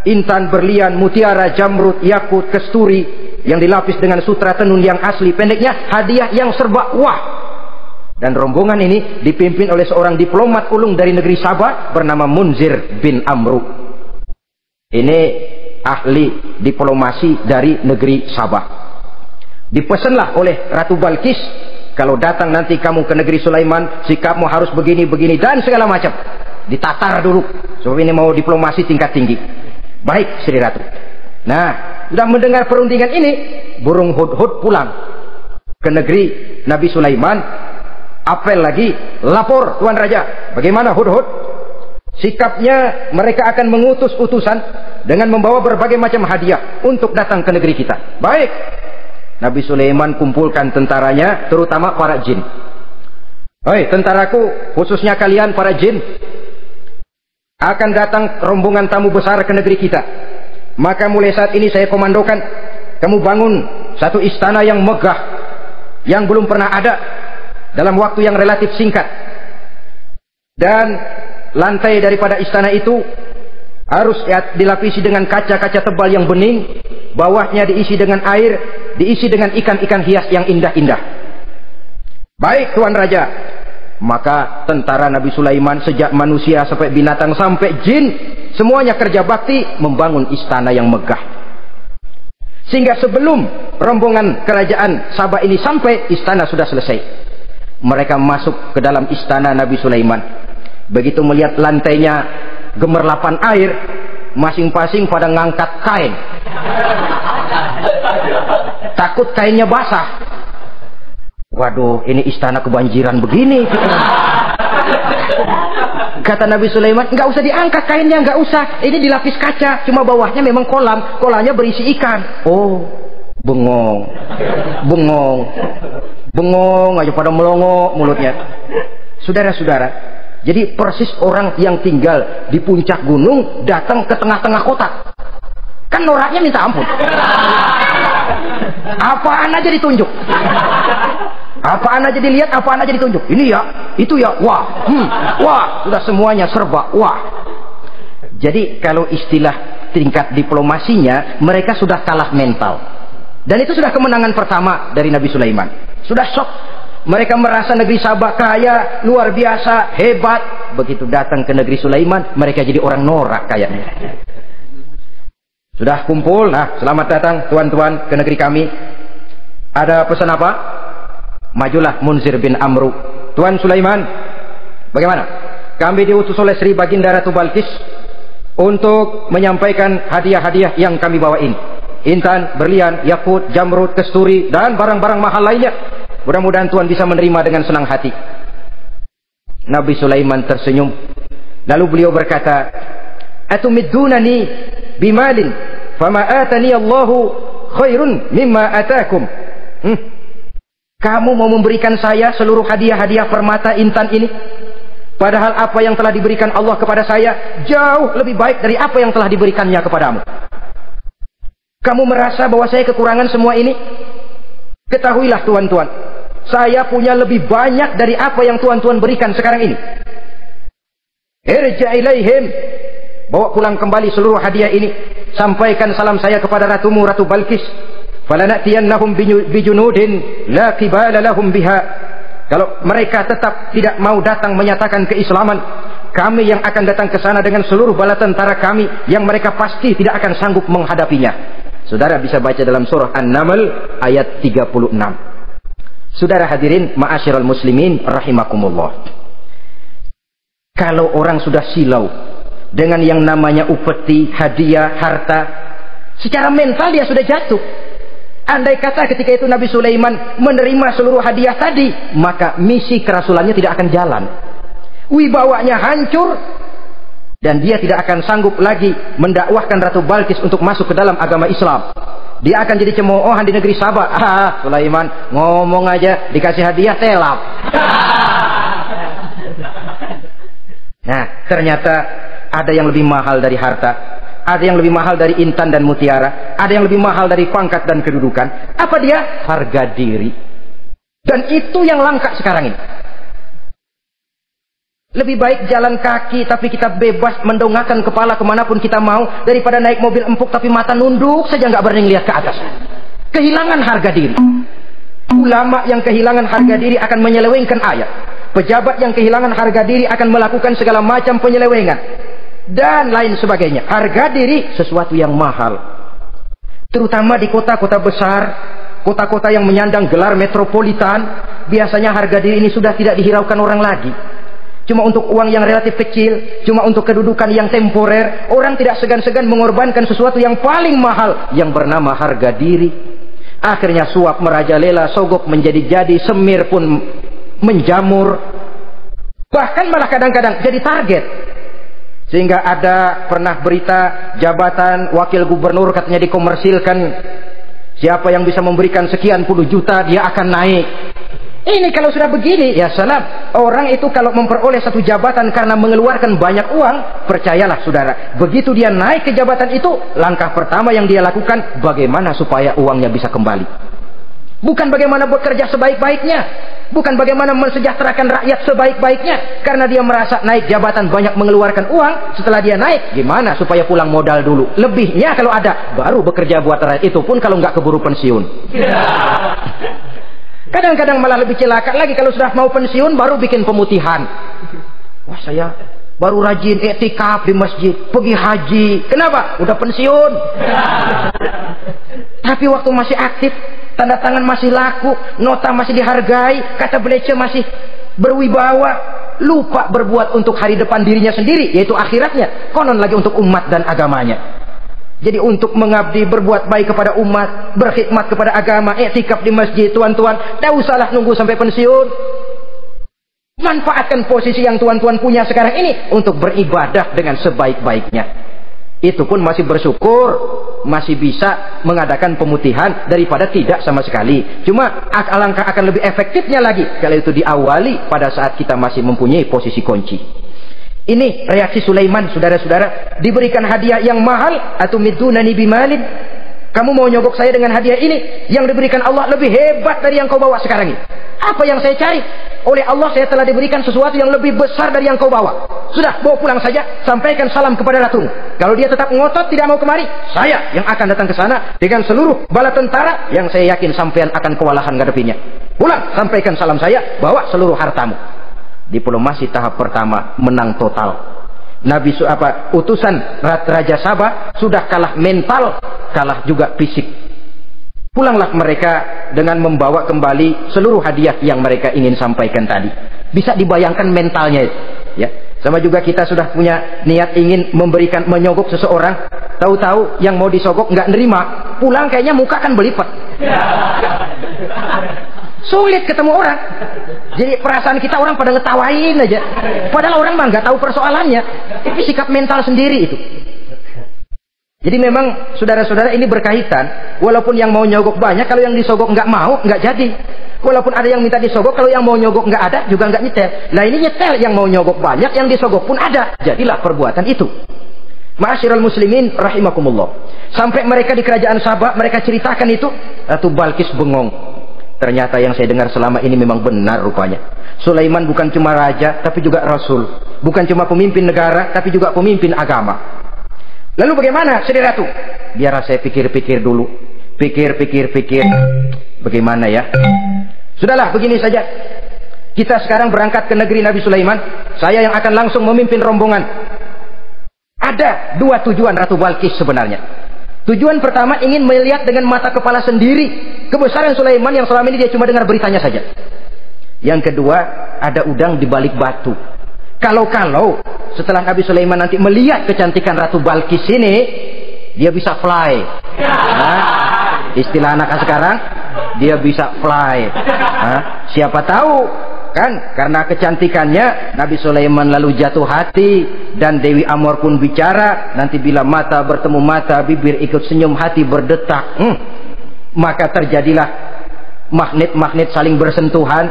intan, berlian, mutiara, jamrud, yakut, kesturi yang dilapis dengan sutra tenun yang asli. Pendeknya hadiah yang serba wah. Dan rombongan ini dipimpin oleh seorang diplomat ulung dari negeri Sabah bernama Munzir bin Amru. Ini ahli diplomasi dari negeri Sabah. Dipesanlah oleh Ratu Balqis Kalau datang nanti kamu ke negeri Sulaiman, sikapmu harus begini, begini, dan segala macam. Ditatar dulu. Sebab ini mau diplomasi tingkat tinggi. Baik, Sri Ratu. Nah, sudah mendengar perundingan ini, burung hudhud pulang ke negeri Nabi Sulaiman. Apel lagi, lapor Tuan Raja. Bagaimana hudhud? Sikapnya mereka akan mengutus utusan dengan membawa berbagai macam hadiah untuk datang ke negeri kita. Baik. Nabi Sulaiman kumpulkan tentaranya, terutama para jin. Hei tentaraku, khususnya kalian para jin, akan datang rombongan tamu besar ke negeri kita. Maka mulai saat ini saya komandokan, kamu bangun satu istana yang megah, yang belum pernah ada, dalam waktu yang relatif singkat. Dan lantai daripada istana itu harus dilapisi dengan kaca-kaca tebal yang bening, bawahnya diisi dengan air, diisi dengan ikan-ikan hias yang indah-indah. Baik Tuan Raja. Maka tentara Nabi Sulaiman, sejak manusia sampai binatang sampai jin, semuanya kerja bakti membangun istana yang megah. Sehingga sebelum rombongan kerajaan Sabah ini sampai, istana sudah selesai. Mereka masuk ke dalam istana Nabi Sulaiman. Begitu melihat lantainya gemerlapan air, masing-masing pada ngangkat kain. Takut kainnya basah. Waduh, ini istana kebanjiran begini. Kata Nabi Sulaiman, nggak usah diangkat kainnya, nggak usah. Ini dilapis kaca, cuma bawahnya memang kolam. Kolamnya berisi ikan. Oh, bengong, bengong, bengong aja pada melongo mulutnya. Saudara-saudara, jadi persis orang yang tinggal di puncak gunung datang ke tengah-tengah kota. Kan noraknya minta ampun. Apaan aja ditunjuk. Apaan aja dilihat, apaan aja ditunjuk. Ini ya, itu ya, wah, wah, sudah semuanya serba, wah. Jadi kalau istilah tingkat diplomasinya, mereka sudah kalah mental. Dan itu sudah kemenangan pertama dari Nabi Sulaiman. Sudah shock. Mereka merasa negeri Sabah kaya, luar biasa, hebat. Begitu datang ke negeri Sulaiman, mereka jadi orang norak kayaknya. Sudah kumpul, nah selamat datang tuan-tuan ke negeri kami. Ada pesan apa? Majulah Munzir bin Amru. Tuan Sulaiman, bagaimana? Kami diutus oleh Sri Baginda Ratu Balkis untuk menyampaikan hadiah-hadiah yang kami bawa ini. Intan, berlian, yakut, jamrud, kesturi, dan barang-barang mahal lainnya. Mudah-mudahan Tuhan bisa menerima dengan senang hati. Nabi Sulaiman tersenyum. Lalu beliau berkata, "Atumiddunani bimalin, fama atani Allahu khairun mimma atakum." Kamu mau memberikan saya seluruh hadiah-hadiah permata intan ini? Padahal apa yang telah diberikan Allah kepada saya jauh lebih baik dari apa yang telah diberikannya kepadamu. Kamu merasa bahwa saya kekurangan semua ini? Ketahuilah tuan-tuan, saya punya lebih banyak dari apa yang tuan-tuan berikan sekarang ini. Irja' ilaihim, bawa pulang kembali seluruh hadiah ini. Sampaikan salam saya kepada ratumu, Ratu Balkis. Falanatiyannahum bijunudin la qibala lahum biha. Kalau mereka tetap tidak mau datang menyatakan keislaman, kami yang akan datang ke sana dengan seluruh bala tentara kami yang mereka pasti tidak akan sanggup menghadapinya. Saudara bisa baca dalam surah An-Naml ayat 36. Saudara hadirin ma'asyiral muslimin rahimakumullah. Kalau orang sudah silau dengan yang namanya upeti, hadiah, harta, secara mental dia sudah jatuh. Andai kata ketika itu Nabi Sulaiman menerima seluruh hadiah tadi, maka misi kerasulannya tidak akan jalan. Wibawanya hancur, dan dia tidak akan sanggup lagi mendakwahkan Ratu Balkis untuk masuk ke dalam agama Islam. Dia akan jadi cemoohan di negeri Sabah. Sulaiman ngomong aja dikasih hadiah telap. Nah, ternyata ada yang lebih mahal dari harta. Ada yang lebih mahal dari intan dan mutiara. Ada yang lebih mahal dari pangkat dan kedudukan. Apa dia? Harga diri. Dan itu yang langka sekarang ini. Lebih baik jalan kaki tapi kita bebas mendongakkan kepala kemanapun kita mau, daripada naik mobil empuk tapi mata nunduk saja nggak berani lihat ke atas. Kehilangan harga diri. Ulama yang kehilangan harga diri akan menyelewengkan ayat. Pejabat yang kehilangan harga diri akan melakukan segala macam penyelewengan dan lain sebagainya. Harga diri sesuatu yang mahal, terutama di kota-kota besar, kota-kota yang menyandang gelar metropolitan, biasanya harga diri ini sudah tidak dihiraukan orang lagi. Cuma untuk uang yang relatif kecil, cuma untuk kedudukan yang temporer, orang tidak segan-segan mengorbankan sesuatu yang paling mahal yang bernama harga diri. Akhirnya suap merajalela, sogok menjadi-jadi, semir pun menjamur, bahkan malah kadang-kadang jadi target. Sehingga ada pernah berita jabatan wakil gubernur katanya dikomersilkan, siapa yang bisa memberikan sekian puluh juta dia akan naik. Ini kalau sudah begini, ya salam. Orang itu kalau memperoleh satu jabatan karena mengeluarkan banyak uang, percayalah saudara, begitu dia naik ke jabatan itu, langkah pertama yang dia lakukan, bagaimana supaya uangnya bisa kembali. Bukan bagaimana bekerja sebaik-baiknya, bukan bagaimana mensejahterakan rakyat sebaik-baiknya, karena dia merasa naik jabatan banyak mengeluarkan uang. Setelah dia naik, gimana supaya pulang modal dulu, lebihnya kalau ada, baru bekerja buat rakyat. Itu pun kalau nggak keburu pensiun. Kadang-kadang malah lebih celaka lagi, kalau sudah mau pensiun baru bikin pemutihan. Wah, saya baru rajin iktikaf di masjid, pergi haji. Kenapa? Udah pensiun. Tapi waktu masih aktif, tanda tangan masih laku, nota masih dihargai, kata belece masih berwibawa, lupa berbuat untuk hari depan dirinya sendiri, yaitu akhiratnya, konon lagi untuk umat dan agamanya. Jadi untuk mengabdi, berbuat baik kepada umat, berkhidmat kepada agama, iktikaf di masjid, tuan-tuan, tak usahlah nunggu sampai pensiun. Manfaatkan posisi yang tuan-tuan punya sekarang ini untuk beribadah dengan sebaik-baiknya. Itu pun masih bersyukur, masih bisa mengadakan pemutihan daripada tidak sama sekali. Cuma alangkah akan lebih efektifnya lagi kalau itu diawali pada saat kita masih mempunyai posisi kunci. Ini reaksi Sulaiman, saudara-saudara. Diberikan hadiah yang mahal, atau midunani bimalin, kamu mau nyogok saya dengan hadiah ini yang diberikan Allah lebih hebat dari yang kau bawa sekarang ini. Apa yang saya cari? Oleh Allah saya telah diberikan sesuatu yang lebih besar dari yang kau bawa. Sudah, bawa pulang saja, sampaikan salam kepada ratumu. Kalau dia tetap ngotot tidak mau kemari, saya yang akan datang ke sana dengan seluruh bala tentara yang saya yakin sampean akan kewalahan ngadepinnya. Pulang, sampaikan salam saya, bawa seluruh hartamu. Diplomasi tahap pertama menang total. Utusan Raja Sabah sudah kalah mental, kalah juga fisik. Pulanglah mereka dengan membawa kembali seluruh hadiah yang mereka ingin sampaikan tadi. Bisa dibayangkan mentalnya itu, ya. Sama juga kita sudah punya niat ingin menyogok seseorang, tahu-tahu yang mau disogok nggak nerima, pulang kayaknya muka kan berlipat. Sulit ketemu orang. Jadi perasaan kita orang pada ngetawain aja. Padahal orang mah nggak tahu persoalannya. Itu sikap mental sendiri itu. Jadi memang saudara-saudara ini berkaitan. Walaupun yang mau nyogok banyak, kalau yang disogok nggak mau, nggak jadi. Walaupun ada yang minta disogok, kalau yang mau nyogok nggak ada, juga nggak nyetel. Nah ini nyetel, yang mau nyogok banyak, yang disogok pun ada. Jadilah perbuatan itu. Ma'asyiral muslimin rahimakumullah. Sampai mereka di kerajaan Sabah, mereka ceritakan itu, Ratu Balkis bengong. Ternyata yang saya dengar selama ini memang benar rupanya. Sulaiman bukan cuma raja, tapi juga rasul. Bukan cuma pemimpin negara, tapi juga pemimpin agama. Lalu bagaimana, Sri Ratu? Biar saya pikir-pikir dulu. Pikir. Bagaimana ya? Sudahlah, begini saja. Kita sekarang berangkat ke negeri Nabi Sulaiman. Saya yang akan langsung memimpin rombongan. Ada dua tujuan Ratu Balkis sebenarnya. Tujuan pertama ingin melihat dengan mata kepala sendiri kebesaran Sulaiman yang selama ini dia cuma dengar beritanya saja. Yang kedua, ada udang di balik batu. Kalau setelah Nabi Sulaiman nanti melihat kecantikan Ratu Balkis ini, dia bisa fly. Nah, istilah anak sekarang, dia bisa fly. Nah, siapa tahu kan karena kecantikannya Nabi Sulaiman lalu jatuh hati dan Dewi Amor pun bicara. Nanti bila mata bertemu mata, bibir ikut senyum, hati berdetak. Maka terjadilah magnet-magnet saling bersentuhan,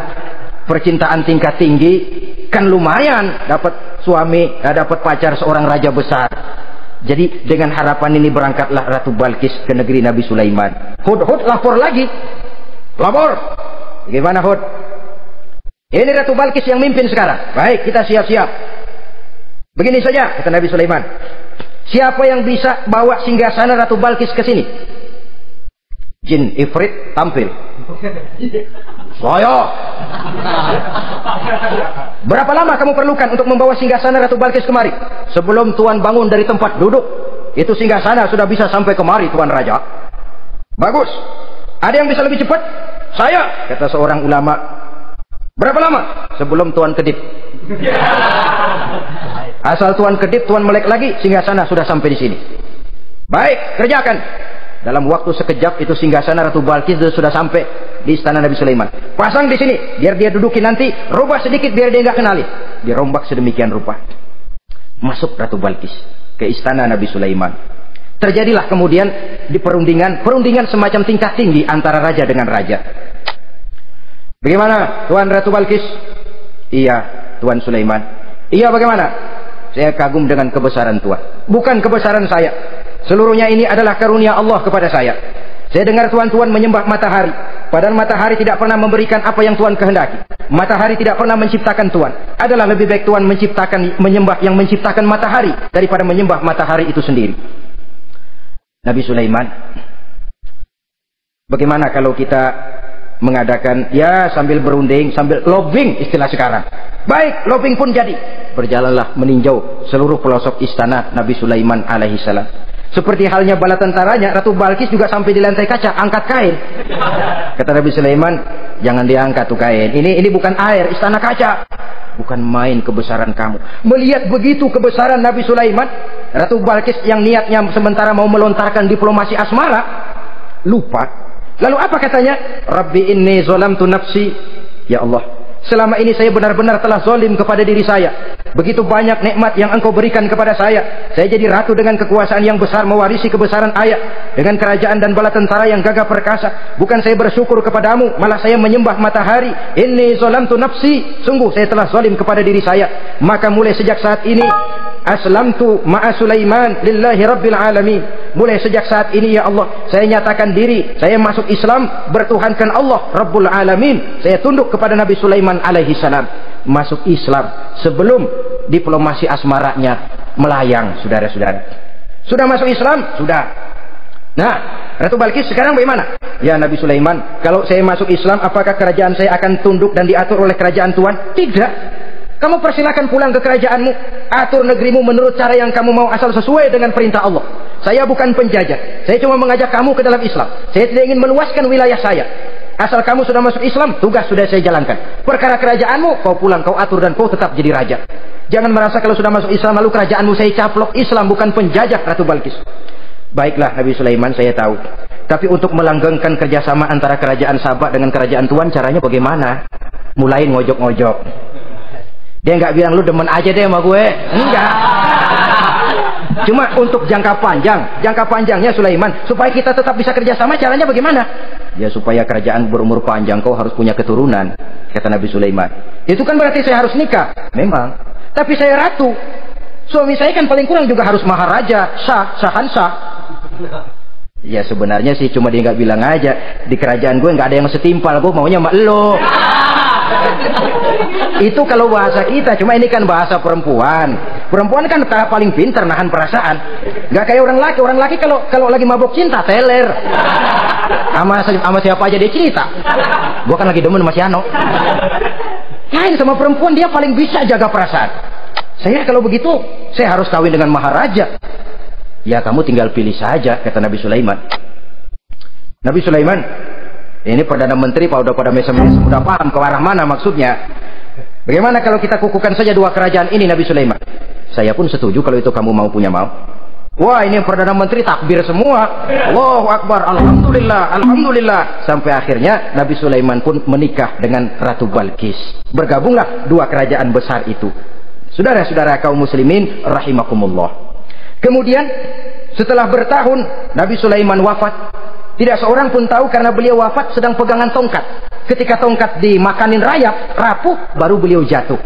percintaan tingkat tinggi. Kan lumayan dapat suami, dapat pacar seorang raja besar. Jadi dengan harapan ini berangkatlah Ratu Balkis ke negeri Nabi Sulaiman. Hud lapor lagi. Lapor. Gimana Hud? Ini Ratu Balkis yang mimpin sekarang. Baik, kita siap-siap. Begini saja, kata Nabi Sulaiman. Siapa yang bisa bawa singgasana Ratu Balkis ke sini? Jin Ifrit tampil. Saya. Berapa lama kamu perlukan untuk membawa singgasana Ratu Balkis kemari? Sebelum Tuan bangun dari tempat duduk, itu singgasana sudah bisa sampai kemari, Tuan Raja. Bagus. Ada yang bisa lebih cepat? Saya, kata seorang ulama. Berapa lama? Sebelum Tuan kedip. Asal Tuan kedip, Tuan melek lagi, singgasana sudah sampai di sini. Baik, kerjakan. Dalam waktu sekejap itu singgasana Ratu Balkis sudah sampai di istana Nabi Sulaiman. Pasang di sini, biar dia dudukin nanti. Rubah sedikit biar dia nggak kenali. Dirombak sedemikian rupa. Masuk Ratu Balkis ke istana Nabi Sulaiman. Terjadilah kemudian di perundingan semacam tingkat tinggi antara raja dengan raja. Bagaimana Tuan Ratu Balkis? Iya, Tuan Sulaiman. Iya, bagaimana? Saya kagum dengan kebesaran Tuan. Bukan kebesaran saya. Seluruhnya ini adalah karunia Allah kepada saya. Saya dengar Tuan-Tuan menyembah matahari. Padahal matahari tidak pernah memberikan apa yang Tuan kehendaki. Matahari tidak pernah menciptakan Tuan. Adalah lebih baik Tuan menyembah yang menciptakan matahari daripada menyembah matahari itu sendiri. Nabi Sulaiman, bagaimana kalau kita mengadakan ya sambil berunding, sambil lobbying istilah sekarang. Baik, lobbying pun jadi. Berjalanlah meninjau seluruh pelosok istana Nabi Sulaiman alaihi salam. Seperti halnya bala tentaranya, Ratu Balkis juga sampai di lantai kaca, angkat kain. Kata Nabi Sulaiman, jangan diangkat tuh kain. Ini bukan air, istana kaca. Bukan main kebesaran kamu. Melihat begitu kebesaran Nabi Sulaiman, Ratu Balkis yang niatnya sementara mau melontarkan diplomasi asmara, lupa. Lalu apa katanya? Rabbi inni zolamtu nafsi. Ya Allah, selama ini saya benar-benar telah zalim kepada diri saya. Begitu banyak nikmat yang Engkau berikan kepada saya. Saya jadi ratu dengan kekuasaan yang besar, mewarisi kebesaran ayah, dengan kerajaan dan bala tentara yang gagah perkasa. Bukan saya bersyukur kepadamu, malah saya menyembah matahari. Inni zalamtu nafsi. Sungguh saya telah zalim kepada diri saya. Maka mulai sejak saat ini, aslamtu ma'a Sulaiman lillahi rabbil alamin. Mulai sejak saat ini ya Allah, saya nyatakan diri, saya masuk Islam, bertuhankan Allah Rabbul Alamin. Saya tunduk kepada Nabi Sulaiman alaihi salam. Masuk Islam sebelum diplomasi asmaranya melayang, saudara-saudara. Sudah masuk Islam? Sudah. Nah, Ratu Balkis sekarang bagaimana? Ya Nabi Sulaiman, kalau saya masuk Islam, apakah kerajaan saya akan tunduk dan diatur oleh kerajaan Tuhan? Tidak. Kamu persilakan pulang ke kerajaanmu, atur negerimu menurut cara yang kamu mau, asal sesuai dengan perintah Allah. Saya bukan penjajah, saya cuma mengajak kamu ke dalam Islam. Saya tidak ingin meluaskan wilayah saya. Asal kamu sudah masuk Islam, tugas sudah saya jalankan. Perkara kerajaanmu, kau pulang, kau atur dan kau tetap jadi raja. Jangan merasa kalau sudah masuk Islam lalu kerajaanmu saya caplok. Islam bukan penjajah, Ratu Balkis. Baiklah Nabi Sulaiman, saya tahu. Tapi untuk melanggengkan kerjasama antara kerajaan Sabah dengan kerajaan Tuan, caranya bagaimana? Mulai ngojok-ngojok. Dia nggak bilang lu demen aja deh sama gue. Enggak. Cuma untuk jangka panjangnya Sulaiman, supaya kita tetap bisa kerjasama, caranya bagaimana? Ya supaya kerajaan berumur panjang, kau harus punya keturunan, kata Nabi Sulaiman. Itu kan berarti saya harus nikah. Memang. Tapi saya ratu. Suami saya kan paling kurang juga harus maharaja, sahansa. Ya sebenarnya sih cuma dia nggak bilang aja. Di kerajaan gue nggak ada yang setimpal, gue maunya sama elo. Itu kalau bahasa kita, cuma ini kan bahasa perempuan. Perempuan kan paling pintar nahan perasaan. Nggak kayak orang laki. Orang laki kalau lagi mabuk cinta teler. Sama siapa aja dia cerita. Gua kan lagi demen sama si Ano. Lain sama perempuan, dia paling bisa jaga perasaan. Saya kalau begitu, saya harus kawin dengan maharaja. Ya kamu tinggal pilih saja, kata Nabi Sulaiman. Nabi Sulaiman, ini Perdana Menteri udah pada mesem-mesem, udah paham ke arah mana maksudnya. Bagaimana kalau kita kukuhkan saja dua kerajaan ini, Nabi Sulaiman? Saya pun setuju kalau itu kamu mau punya mau. Wah, ini Perdana Menteri takbir semua. Allahu Akbar, Alhamdulillah, Alhamdulillah. Sampai akhirnya Nabi Sulaiman pun menikah dengan Ratu Balkis. Bergabunglah dua kerajaan besar itu. Saudara-saudara kaum muslimin rahimakumullah. Kemudian setelah bertahun Nabi Sulaiman wafat. Tidak seorang pun tahu karena beliau wafat sedang pegangan tongkat. Ketika tongkat dimakanin rayap, rapuh, baru beliau jatuh.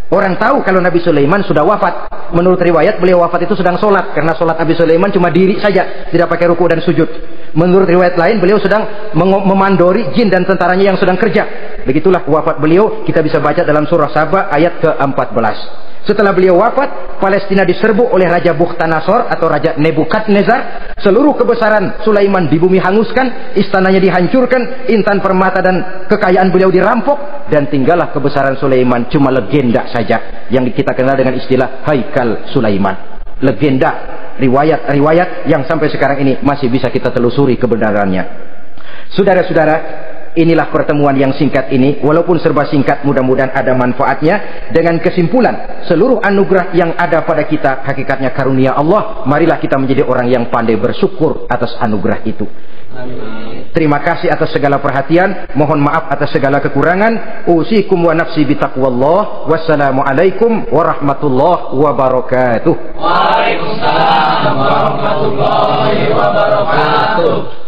Orang tahu kalau Nabi Sulaiman sudah wafat. Menurut riwayat beliau wafat itu sedang sholat. Karena sholat Nabi Sulaiman cuma diri saja, tidak pakai ruku dan sujud. Menurut riwayat lain beliau sedang memandori jin dan tentaranya yang sedang kerja. Begitulah wafat beliau, kita bisa baca dalam surah Saba ayat ke-14. Setelah beliau wafat, Palestina diserbu oleh Raja Bukhtanasor atau Raja Nebukadnezar. Seluruh kebesaran Sulaiman di bumi hanguskan, istananya dihancurkan, intan permata dan kekayaan beliau dirampok, dan tinggallah kebesaran Sulaiman cuma legenda saja yang kita kenal dengan istilah Haikal Sulaiman. Legenda, riwayat-riwayat yang sampai sekarang ini masih bisa kita telusuri kebenarannya. Saudara-saudara, inilah pertemuan yang singkat ini, walaupun serba singkat, mudah-mudahan ada manfaatnya. Dengan kesimpulan, seluruh anugerah yang ada pada kita hakikatnya karunia Allah. Marilah kita menjadi orang yang pandai bersyukur atas anugerah itu. Amin. Terima kasih atas segala perhatian. Mohon maaf atas segala kekurangan. Usikum wa nafsi bitaqwallah. Wassalamualaikum warahmatullahi wabarakatuh. Waalaikumsalam warahmatullahi wabarakatuh.